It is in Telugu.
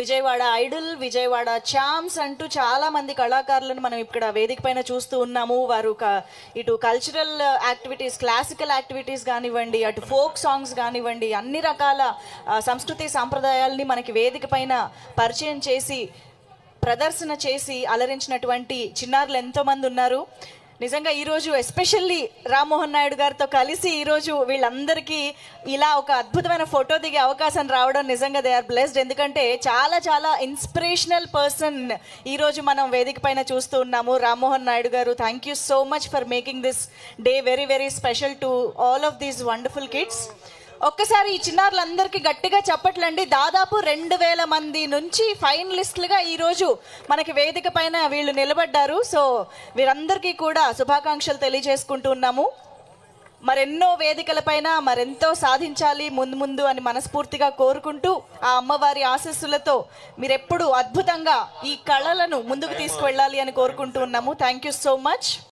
విజయవాడ ఐడల్, విజయవాడ ఛాంప్స్ అంటూ చాలా మంది కళాకారులను మనం ఇక్కడ వేదిక పైన చూస్తూ ఉన్నాము. వారు ఇటు కల్చరల్ యాక్టివిటీస్, క్లాసికల్ యాక్టివిటీస్ కానివ్వండి, అటు ఫోక్ సాంగ్స్ కానివ్వండి, అన్ని రకాల సంస్కృతి సాంప్రదాయాల్ని మనకి వేదిక పైన పరిచయం చేసి ప్రదర్శన చేసి అలరించినటువంటి చిన్నారులు ఎంతోమంది ఉన్నారు. నిజంగా ఈరోజు ఎస్పెషల్లీ రామ్మోహన్ నాయుడు గారితో కలిసి ఈరోజు వీళ్ళందరికీ ఇలా ఒక అద్భుతమైన ఫోటో దిగే అవకాశం రావడం నిజంగా దే ఆర్ బ్లెస్డ్. ఎందుకంటే చాలా చాలా ఇన్స్పిరేషనల్ పర్సన్ ఈరోజు మనం వేదిక పైన చూస్తూ ఉన్నాము. రామ్మోహన్ నాయుడు గారు, thank you so much for making this day very very special to all of these wonderful kids. ఒక్కసారి ఈ చిన్నారులందరికీ గట్టిగా చప్పట్లండి. దాదాపు 2000 మంది నుంచి ఫైనలిస్టులుగా ఈరోజు మనకి వేదిక పైన వీళ్ళు నిలబడ్డారు. సో వీరందరికీ కూడా శుభాకాంక్షలు తెలియజేసుకుంటూ ఉన్నాము. మరెన్నో వేదికలపైన మరెంతో సాధించాలి ముందు ముందు అని మనస్ఫూర్తిగా కోరుకుంటూ ఆ అమ్మవారి ఆశీస్సులతో మీరెప్పుడు అద్భుతంగా ఈ కళలను ముందుకు తీసుకువెళ్ళాలి అని కోరుకుంటూ ఉన్నాము. Thank you so much.